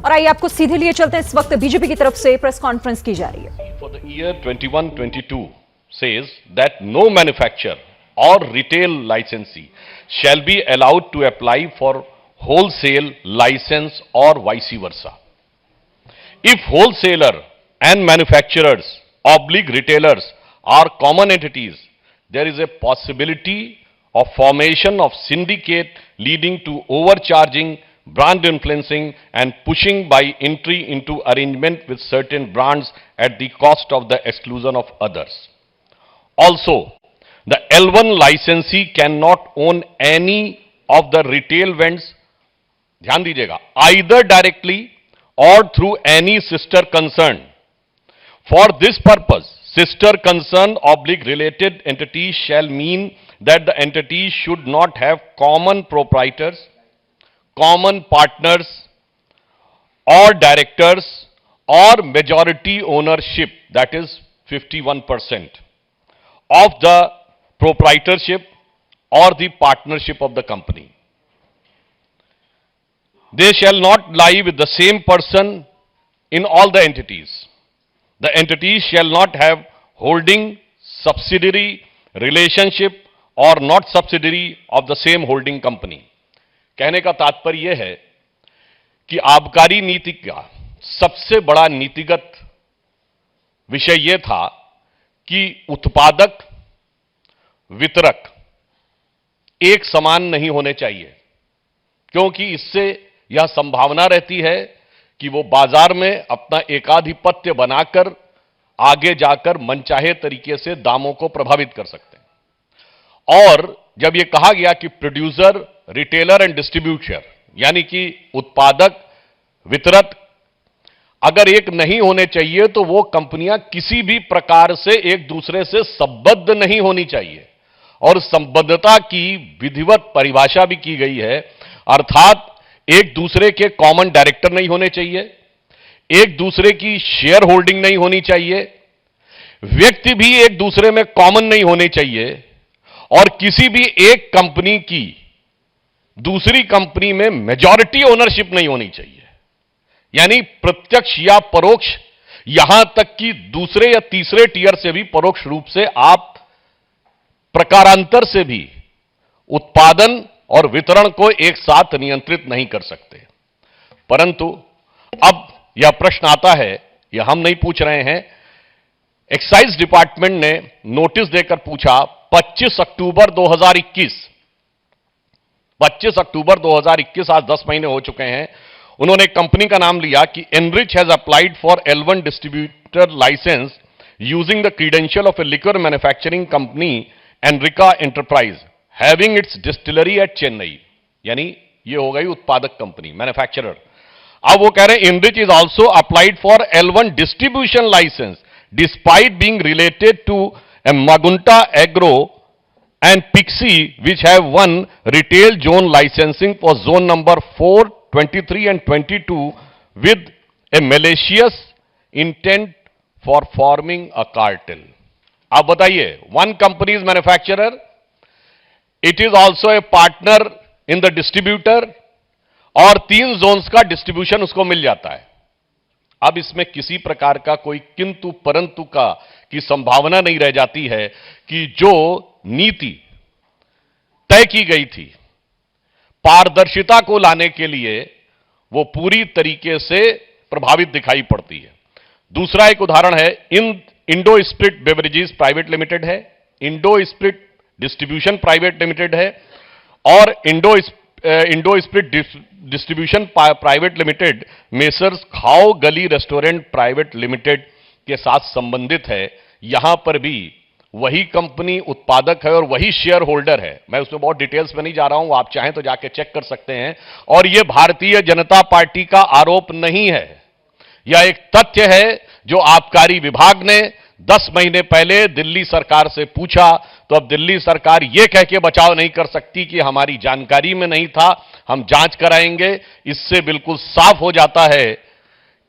और आइए आपको सीधे लिए चलते हैं, इस वक्त बीजेपी की तरफ से प्रेस कॉन्फ्रेंस की जा रही है। For the year 21-22 says that no manufacturer or retail licensee shall be allowed to apply for wholesale license or vice versa. If wholesaler and manufacturers oblique retailers are common entities, there is a possibility of formation of syndicate leading to overcharging, brand influencing and pushing by entry into arrangement with certain brands at the cost of the exclusion of others. Also, the L1 licensee cannot own any of the retail vends, ध्यान दीजिएगा, either directly or through any sister concern. For this purpose, sister concern oblique related entities shall mean that the entities should not have common proprietors, common partners or directors or majority ownership, that is 51% of the proprietorship or the partnership of the company. They shall not lie with the same person in all the entities. The entities shall not have holding, subsidiary, relationship or not subsidiary of the same holding company. कहने का तात्पर्य यह है कि आबकारी नीति का सबसे बड़ा नीतिगत विषय यह था कि उत्पादक, वितरक एक समान नहीं होने चाहिए, क्योंकि इससे यह संभावना रहती है कि वो बाजार में अपना एकाधिपत्य बनाकर आगे जाकर मनचाहे तरीके से दामों को प्रभावित कर सकते हैं। और जब यह कहा गया कि प्रोड्यूसर, रिटेलर एंड डिस्ट्रीब्यूटर, यानी कि उत्पादक, वितरक अगर एक नहीं होने चाहिए तो वो कंपनियां किसी भी प्रकार से एक दूसरे से संबद्ध नहीं होनी चाहिए। और संबद्धता की विधिवत परिभाषा भी की गई है, अर्थात एक दूसरे के कॉमन डायरेक्टर नहीं होने चाहिए, एक दूसरे की शेयर होल्डिंग नहीं होनी चाहिए, व्यक्ति भी एक दूसरे में कॉमन नहीं होने चाहिए और किसी भी एक कंपनी की दूसरी कंपनी में मेजॉरिटी ओनरशिप नहीं होनी चाहिए। यानी प्रत्यक्ष या परोक्ष, यहां तक कि दूसरे या तीसरे टियर से भी परोक्ष रूप से आप प्रकारांतर से भी उत्पादन और वितरण को एक साथ नियंत्रित नहीं कर सकते। परंतु अब यह प्रश्न आता है, यह हम नहीं पूछ रहे हैं, एक्साइज डिपार्टमेंट ने नोटिस देकर पूछा 25 अक्टूबर 2021, 25 अक्टूबर 2021, आज 10 महीने हो चुके हैं। उन्होंने कंपनी का नाम लिया कि Enrich has applied for L1 distributor licence using the credential of a liquor manufacturing company Enrica enterprise having its distillery at Chennai. यानी ये हो गई उत्पादक कंपनी, मैन्युफैक्चरर। अब वो कह रहे हैं Enrich is also applied for L1 distribution licence despite being related to a Magunta agro and Pixie, which have won retail zone licensing for zone number 4, 23 and 22 with a malicious intent for forming a cartel. आप बताइए, one company is manufacturer, it is also a partner in the distributor और 3 zones का distribution उसको मिल जाता है। अब इसमें किसी प्रकार का कोई किंतु परंतु का की संभावना नहीं रह जाती है कि जो नीति तय की गई थी पारदर्शिता को लाने के लिए वो पूरी तरीके से प्रभावित दिखाई पड़ती है। दूसरा एक उदाहरण है, Indo spirit beverages private limited है, Indo spirit distribution private limited है और Indo spirit distribution private limited messrs Khao Gali restaurant private limited के साथ संबंधित है। यहां पर भी वही कंपनी उत्पादक है और वही शेयर होल्डर है। मैं उसमें बहुत डिटेल्स में नहीं जा रहा हूं, आप चाहें तो जाके चेक कर सकते हैं। और यह भारतीय जनता पार्टी का आरोप नहीं है, यह एक तथ्य है जो आबकारी विभाग ने 10 महीने पहले दिल्ली सरकार से पूछा, तो अब दिल्ली सरकार यह कह के बचाव नहीं कर सकती कि हमारी जानकारी में नहीं था, हम जांच कराएंगे। इससे बिल्कुल साफ हो जाता है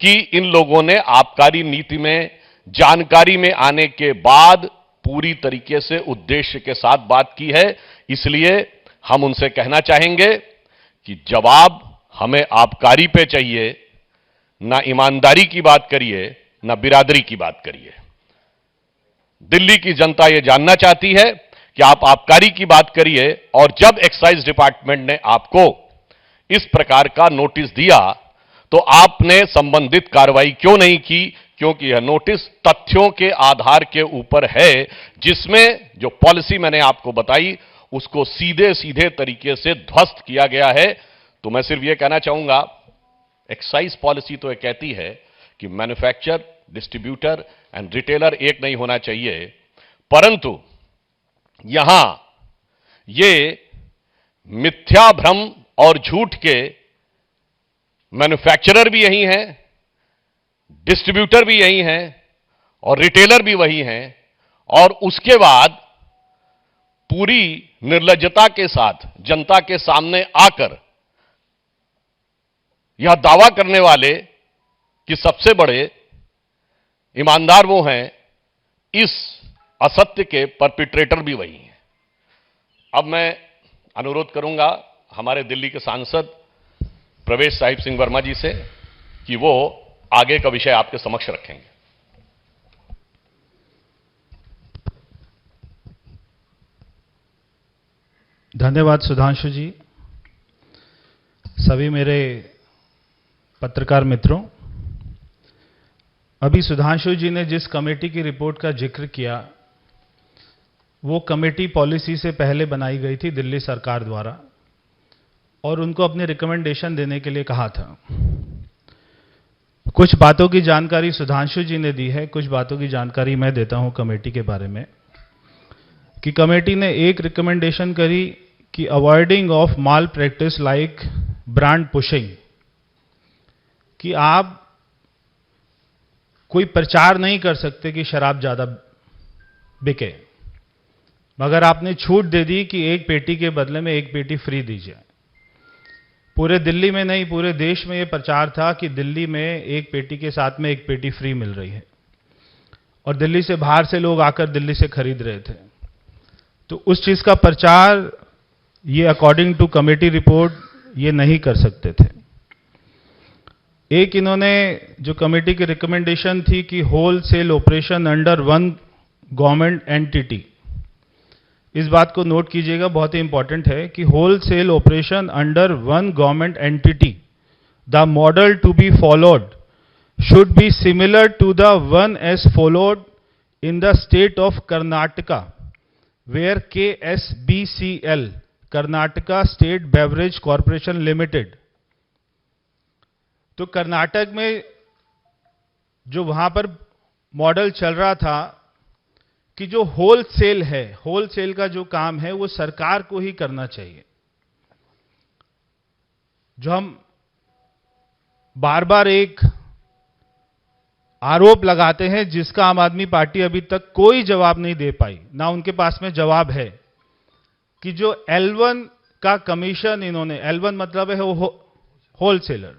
कि इन लोगों ने आबकारी नीति में जानकारी में आने के बाद पूरी तरीके से उद्देश्य के साथ बात की है। इसलिए हम उनसे कहना चाहेंगे कि जवाब हमें आबकारी पे चाहिए, ना ईमानदारी की बात करिए, ना बिरादरी की बात करिए। दिल्ली की जनता यह जानना चाहती है कि आप आबकारी की बात करिए, और जब एक्साइज डिपार्टमेंट ने आपको इस प्रकार का नोटिस दिया तो आपने संबंधित कार्रवाई क्यों नहीं की? क्योंकि यह नोटिस तथ्यों के आधार के ऊपर है, जिसमें जो पॉलिसी मैंने आपको बताई उसको सीधे सीधे तरीके से ध्वस्त किया गया है। तो मैं सिर्फ यह कहना चाहूंगा, एक्साइज पॉलिसी तो यह कहती है कि मैन्युफैक्चरर, डिस्ट्रीब्यूटर एंड रिटेलर एक नहीं होना चाहिए, परंतु यहां ये मिथ्या भ्रम और झूठ के मैन्युफैक्चरर भी यही हैं, डिस्ट्रीब्यूटर भी यही हैं और रिटेलर भी वही हैं, और उसके बाद पूरी निर्लज्जता के साथ जनता के सामने आकर यह दावा करने वाले कि सबसे बड़े ईमानदार वो हैं, इस असत्य के परपिट्रेटर भी वही हैं। अब मैं अनुरोध करूंगा हमारे दिल्ली के सांसद प्रवेश साहिब सिंह वर्मा जी से कि वो आगे का विषय आपके समक्ष रखेंगे। धन्यवाद सुधांशु जी। सभी मेरे पत्रकार मित्रों, अभी सुधांशु जी ने जिस कमेटी की रिपोर्ट का जिक्र किया, वो कमेटी पॉलिसी से पहले बनाई गई थी दिल्ली सरकार द्वारा, और उनको अपने रिकमेंडेशन देने के लिए कहा था। कुछ बातों की जानकारी सुधांशु जी ने दी है, कुछ बातों की जानकारी मैं देता हूं कमेटी के बारे में। कि कमेटी ने एक रिकमेंडेशन करी कि avoiding of mall practice like brand pushing, कि आप कोई प्रचार नहीं कर सकते कि शराब ज्यादा बिके, मगर आपने छूट दे दी कि एक पेटी के बदले में एक पेटी फ्री दीजिए। पूरे दिल्ली में नहीं, पूरे देश में यह प्रचार था कि दिल्ली में एक पेटी के साथ में एक पेटी फ्री मिल रही है, और दिल्ली से बाहर से लोग आकर दिल्ली से खरीद रहे थे। तो उस चीज का प्रचार ये अकॉर्डिंग टू कमेटी रिपोर्ट ये नहीं कर सकते थे। एक इन्होंने जो कमेटी की रिकमेंडेशन थी कि wholesale operation under one government entity, इस बात को नोट कीजिएगा, बहुत ही इंपॉर्टेंट है कि wholesale operation under one government entity, the model to be followed should be similar to the one as followed in the state of Karnataka, where KSBCL, Karnataka State Beverage Corporation Limited. तो कर्नाटक में जो वहां पर model चल रहा था कि जो होलसेल है, होलसेल का जो काम है वो सरकार को ही करना चाहिए। जो हम बार बार एक आरोप लगाते हैं जिसका आम आदमी पार्टी अभी तक कोई जवाब नहीं दे पाई, ना उनके पास में जवाब है, कि जो L1 का कमीशन इन्होंने, L1 मतलब है होलसेलर,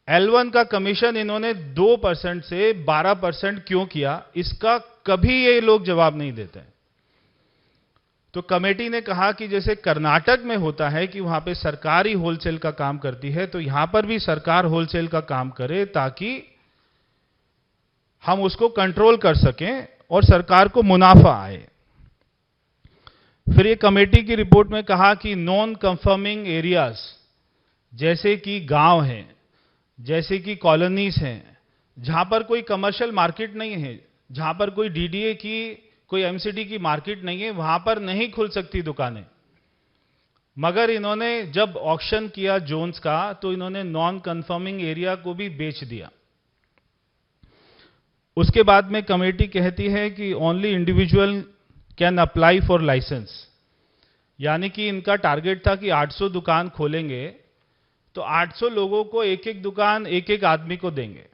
L1 का कमीशन इन्होंने 2% से 12% क्यों किया, इसका कभी ये लोग जवाब नहीं देते। तो कमेटी ने कहा कि जैसे कर्नाटक में होता है कि वहां पे सरकार ही होलसेल का काम करती है, तो यहां पर भी सरकार होलसेल का काम करे ताकि हम उसको कंट्रोल कर सकें और सरकार को मुनाफा आए। फिर ये कमेटी की रिपोर्ट में कहा कि नॉन कंफर्मिंग एरियाज, जैसे कि गांव हैं, जैसे कि कॉलोनीज हैं, जहां पर कोई कमर्शियल मार्केट नहीं है, जहां पर कोई DDA की, कोई MCD की मार्केट नहीं है, वहां पर नहीं खुल सकती दुकानें। मगर इन्होंने जब ऑक्शन किया जोन्स का, तो इन्होंने नॉन कंफर्मिंग एरिया को भी बेच दिया। उसके बाद में कमेटी कहती है कि only individual can apply for license, यानी कि इनका टारगेट था कि 800 दुकान खोलेंगे, तो 800 लोगों को एक एक दुकान एक एक आदमी को देंगे।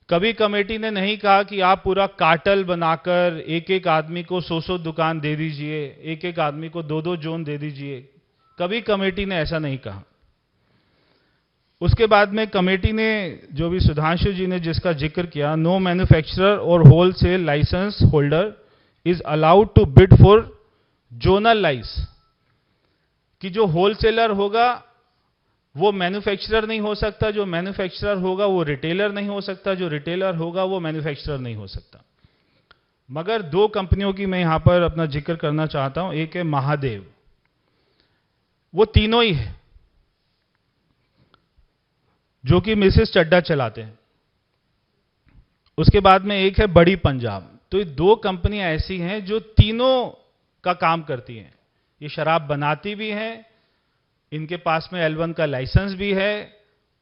कभी कमेटी ने नहीं कहा कि आप पूरा कार्टेल बनाकर एक एक आदमी को 100-100 दुकान दे दीजिए, एक एक आदमी को 2-2 जोन दे दीजिए, कभी कमेटी ने ऐसा नहीं कहा। उसके बाद में कमेटी ने, जो भी सुधांशु जी ने जिसका जिक्र किया, नो मैन्युफैक्चरर और wholesale licence holder is allowed to bid for zonal लाइस, कि जो होलसेलर होगा वो मैन्युफैक्चरर नहीं हो सकता, जो मैन्युफैक्चरर होगा वो रिटेलर नहीं हो सकता, जो रिटेलर होगा वो मैन्युफैक्चरर नहीं हो सकता। मगर दो कंपनियों की मैं यहां पर अपना जिक्र करना चाहता हूं। एक है महादेव, वो तीनों ही है जो कि मिसेस चड्डा चलाते हैं। उसके बाद में एक है बड़ी पंजाब। तो ये दो कंपनियां ऐसी हैं जो तीनों का काम करती हैं। ये शराब बनाती भी हैं, इनके पास में L1 का लाइसेंस भी है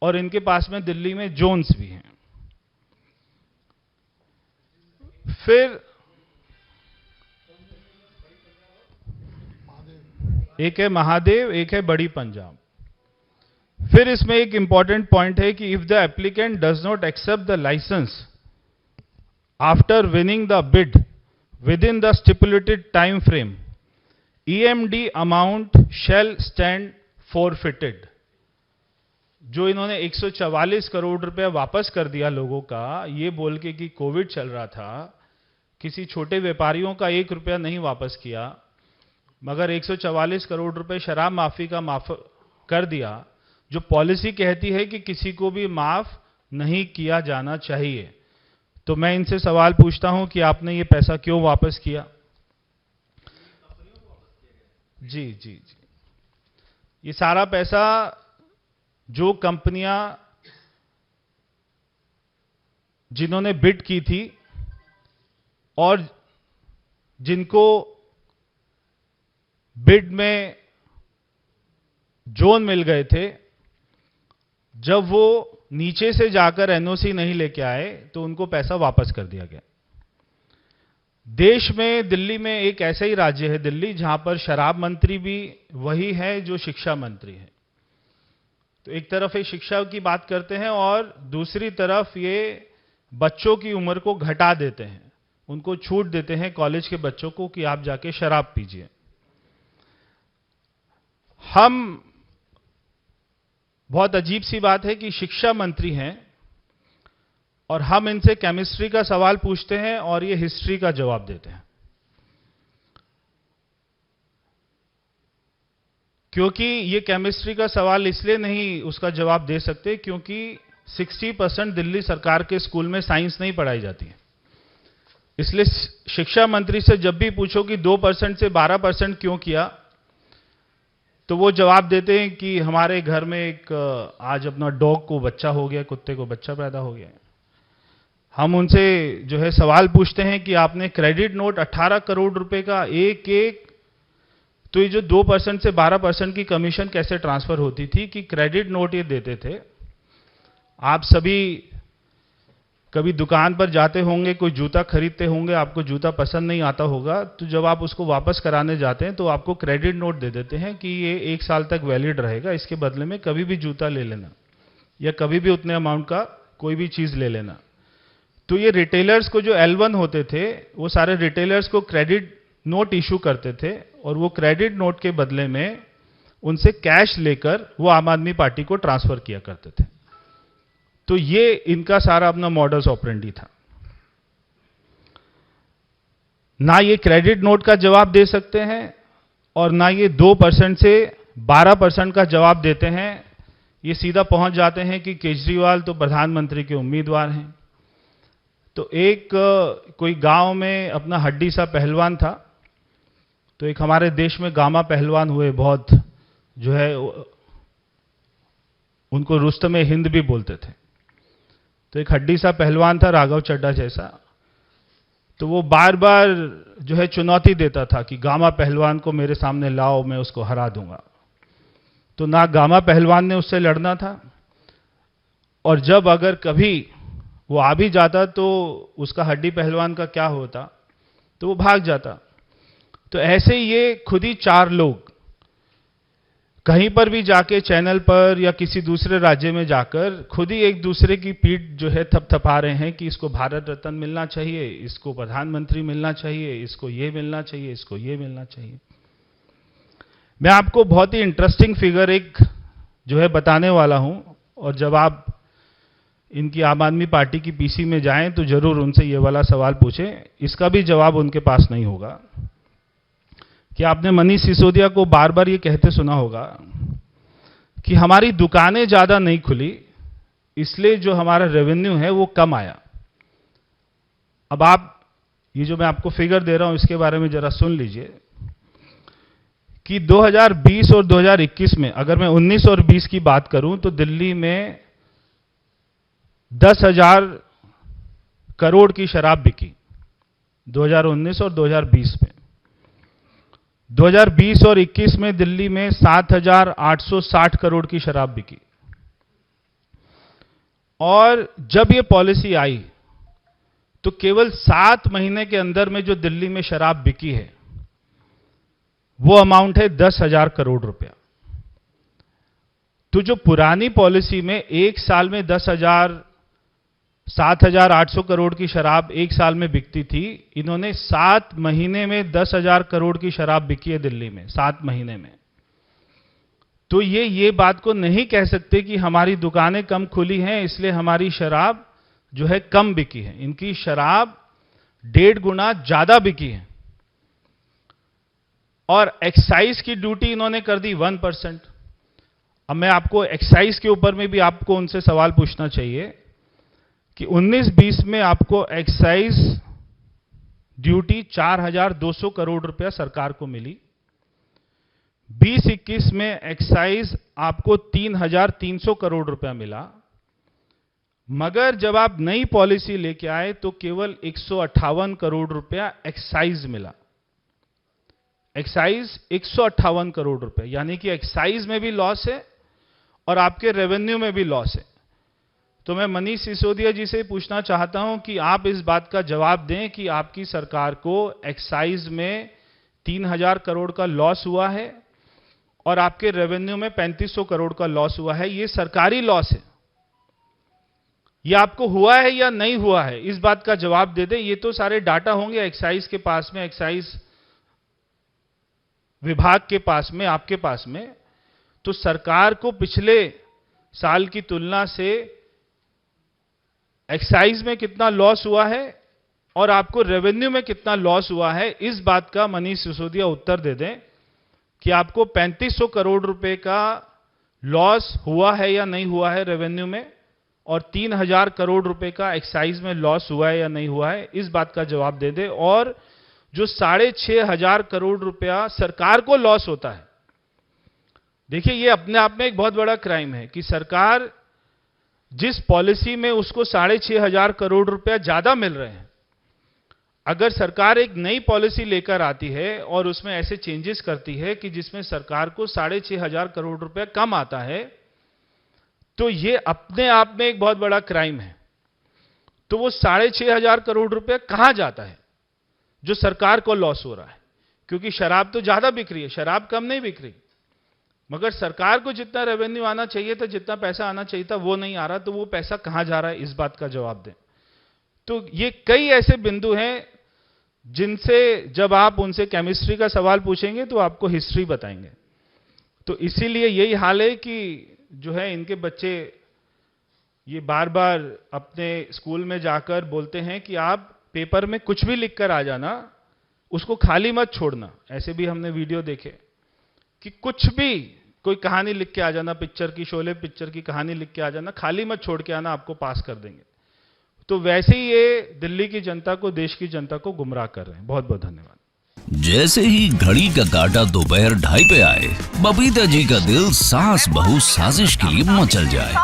और इनके पास में दिल्ली में जोन्स भी हैं। फिर एक है महादेव, एक है बड़ी पंजाब। फिर इसमें एक इंपॉर्टेंट पॉइंट है कि if the applicant does not accept the license after winning the bid within the stipulated time frame, EMD amount shall stand forfeited. जो इन्होंने 144 करोड़ रुपए वापस कर दिया लोगों का, ये बोल के कि कोविड चल रहा था, किसी छोटे व्यापारियों का 1 रुपया नहीं वापस किया, मगर 144 करोड़ रुपए शराब माफी का माफ कर दिया, जो पॉलिसी कहती है कि किसी को भी माफ नहीं किया जाना चाहिए। तो मैं इनसे सवाल पूछता हूं कि आपने ये पैसा क्यों वापस किया? जी जी जी, ये सारा पैसा जो कंपनियां जिन्होंने बिड की थी और जिनको बिड में जोन मिल गए थे, जब वो नीचे से जाकर एनओसी नहीं लेके आए तो उनको पैसा वापस कर दिया गया। देश में दिल्ली में एक ऐसा ही राज्य है दिल्ली, जहां पर शराब मंत्री भी वही है जो शिक्षा मंत्री है। तो एक तरफ ये शिक्षा की बात करते हैं और दूसरी तरफ ये बच्चों की उम्र को घटा देते हैं, उनको छूट देते हैं कॉलेज के बच्चों को कि आप जाके शराब पीजिए। हम, बहुत अजीब सी बात है कि शिक्षा मंत्री हैं और हम इनसे केमिस्ट्री का सवाल पूछते हैं और ये हिस्ट्री का जवाब देते हैं। क्योंकि ये केमिस्ट्री का सवाल इसलिए नहीं उसका जवाब दे सकते क्योंकि 60% दिल्ली सरकार के स्कूल में साइंस नहीं पढ़ाई जाती है। इसलिए शिक्षा मंत्री से जब भी पूछो कि 2% से 12% क्यों किया, तो वो जवाब देते हैं कि हमारे घर में एक आज अपना डॉग को बच्चा हो गया, कुत्ते को बच्चा पैदा हो गया। हम उनसे जो है सवाल पूछते हैं कि आपने क्रेडिट नोट 18 करोड़ रुपए का एक एक, तो ये जो 2% से 12% की कमीशन कैसे ट्रांसफर होती थी कि क्रेडिट नोट ये देते थे। आप सभी कभी दुकान पर जाते होंगे, कोई जूता खरीदते होंगे, आपको जूता पसंद नहीं आता होगा, तो जब आप उसको वापस कराने जाते हैं तो आपको क्रेडिट नोट दे देते हैं कि ये 1 साल तक वैलिड रहेगा, इसके बदले में कभी भी जूता ले लेना या कभी भी उतने अमाउंट का कोई भी चीज ले लेना। तो ये रिटेलर्स को जो L1 होते थे, वो सारे रिटेलर्स को क्रेडिट नोट इशू करते थे और वो क्रेडिट नोट के बदले में उनसे कैश लेकर वो आम आदमी पार्टी को ट्रांसफर किया करते थे। तो ये इनका सारा अपना मॉडल्स ऑपरेंडी था। ना ये क्रेडिट नोट का जवाब दे सकते हैं और ना ये 2% से 12% का जवाब देते हैं। ये सीधा पहुंच जाते हैं कि केजरीवाल तो प्रधानमंत्री के उम्मीदवार हैं। तो एक कोई गांव में अपना हड्डी सा पहलवान था। तो एक हमारे देश में गामा पहलवान हुए, बहुत जो है उनको रुस्तम हिंद भी बोलते थे। तो एक हड्डी सा पहलवान था राघव चड्डा जैसा। तो वो बार बार जो है चुनौती देता था कि गामा पहलवान को मेरे सामने लाओ, मैं उसको हरा दूंगा। तो ना गामा पहलवान ने उससे लड़ना था और जब अगर कभी वो आ भी जाता तो उसका हड्डी पहलवान का क्या होता, तो वो भाग जाता। तो ऐसे ये खुद ही 4 लोग कहीं पर भी जाके चैनल पर या किसी दूसरे राज्य में जाकर खुद ही एक दूसरे की पीठ जो है थपथपा रहे हैं कि इसको भारत रत्न मिलना चाहिए, इसको प्रधानमंत्री मिलना चाहिए, इसको ये मिलना चाहिए, इसको ये मिलना चाहिए। मैं आपको बहुत ही इंटरेस्टिंग फिगर एक जो है बताने वाला हूं और जब आप इनकी आम आदमी पार्टी की पीसी में जाएं तो जरूर उनसे ये वाला सवाल पूछें, इसका भी जवाब उनके पास नहीं होगा। कि आपने मनीष सिसोदिया को बार बार ये कहते सुना होगा कि हमारी दुकानें ज्यादा नहीं खुली, इसलिए जो हमारा रेवेन्यू है वो कम आया। अब आप ये जो मैं आपको फिगर दे रहा हूं इसके बारे में जरा सुन लीजिए कि 2020 और 2021 में, अगर मैं 19 और 20 की बात करूं तो दिल्ली में 10,000 करोड़ की शराब बिकी 2019 और 2020 में। 2020 और 21 में दिल्ली में 7,860 करोड़ की शराब बिकी। और जब ये पॉलिसी आई तो केवल 7 महीने के अंदर में जो दिल्ली में शराब बिकी है वो अमाउंट है 10,000 करोड़ रुपया। तो जो पुरानी पॉलिसी में एक साल में 7,800 करोड़ की शराब एक साल में बिकती थी, इन्होंने 7 महीने में 10,000 करोड़ की शराब बिकी है दिल्ली में, 7 महीने में। तो ये बात को नहीं कह सकते कि हमारी दुकानें कम खुली हैं इसलिए हमारी शराब जो है कम बिकी है। इनकी शराब 1.5 गुना ज्यादा बिकी है। और एक्साइज की ड्यूटी इन्होंने कर दी 1%। अब मैं आपको एक्साइज के ऊपर में भी आपको उनसे सवाल पूछना चाहिए कि 19-20 में आपको एक्साइज ड्यूटी 4,200 करोड़ रुपया सरकार को मिली। 20-21 में एक्साइज आपको 3,300 करोड़ रुपया मिला। मगर जब आप नई पॉलिसी लेके आए तो केवल 158 करोड़ रुपया एक्साइज मिला। एक्साइज 158 करोड़ रुपए, यानी कि एक्साइज में भी लॉस है और आपके रेवेन्यू में भी लॉस है। तो मैं मनीष सिसोदिया जी से पूछना चाहता हूं कि आप इस बात का जवाब दें कि आपकी सरकार को एक्साइज में 3,000 करोड़ का लॉस हुआ है और आपके रेवेन्यू में 3,500 करोड़ का लॉस हुआ है। ये सरकारी लॉस है, ये आपको हुआ है या नहीं हुआ है, इस बात का जवाब दे दें। ये तो सारे डाटा होंगे एक्साइज के पास में, एक्साइज विभाग के पास में, आपके पास में। तो सरकार को पिछले साल की तुलना से एक्साइज में कितना लॉस हुआ है और आपको रेवेन्यू में कितना लॉस हुआ है, इस बात का मनीष सिसोदिया उत्तर दे दें कि आपको 3,500 करोड़ रुपए का लॉस हुआ है या नहीं हुआ है रेवेन्यू में, और 3,000 करोड़ रुपए का एक्साइज में लॉस हुआ है या नहीं हुआ है, इस बात का जवाब दे दे। और जो 6,500 करोड़ रुपया सरकार को लॉस होता है, देखिए ये अपने आप में एक बहुत बड़ा क्राइम है कि सरकार जिस पॉलिसी में उसको 6,500 करोड़ रुपया ज्यादा मिल रहे हैं, अगर सरकार एक नई पॉलिसी लेकर आती है और उसमें ऐसे चेंजेस करती है कि जिसमें सरकार को 6,500 करोड़ रुपया कम आता है, तो ये अपने आप में एक बहुत बड़ा क्राइम है। तो वो 6,500 करोड़ रुपया कहां जाता है जो सरकार को लॉस हो रहा है? क्योंकि शराब तो ज्यादा बिक रही है, शराब कम नहीं बिक रही, मगर सरकार को जितना रेवेन्यू आना चाहिए था, जितना पैसा आना चाहिए था, वो नहीं आ रहा। तो वो पैसा कहां जा रहा है, इस बात का जवाब दें। तो ये कई ऐसे बिंदु हैं जिनसे जब आप उनसे केमिस्ट्री का सवाल पूछेंगे तो आपको हिस्ट्री बताएंगे। तो इसीलिए यही हाल है कि जो है इनके बच्चे ये बार बार अपने स्कूल में जाकर बोलते हैं कि आप पेपर में कुछ भी लिख कर आ जाना, उसको खाली मत छोड़ना। ऐसे भी हमने वीडियो देखे कि कुछ भी कोई कहानी लिख के आ जाना, पिक्चर की, शोले पिक्चर की कहानी लिख के आ जाना, खाली मत छोड़ के आना, आपको पास कर देंगे। तो वैसे ही ये दिल्ली की जनता को, देश की जनता को गुमराह कर रहे हैं। बहुत बहुत धन्यवाद। जैसे ही घड़ी का काटा दोपहर 2:30 पे आए, बबीता जी का दिल सास बहू साजिश के लिए मचल जाए।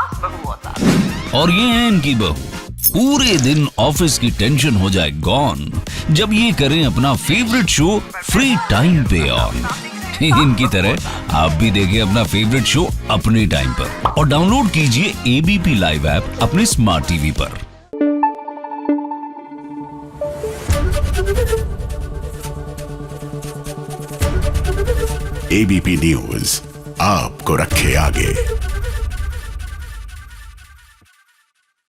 और ये है इनकी बहू, पूरे दिन ऑफिस की टेंशन हो जाए गॉन जब ये करें अपना फेवरेट शो फ्री टाइम पे ऑन। इनकी तरह आप भी देखें अपना फेवरेट शो अपने टाइम पर और डाउनलोड कीजिए एबीपी लाइव ऐप अपने स्मार्ट टीवी पर। एबीपी न्यूज आपको रखे आगे।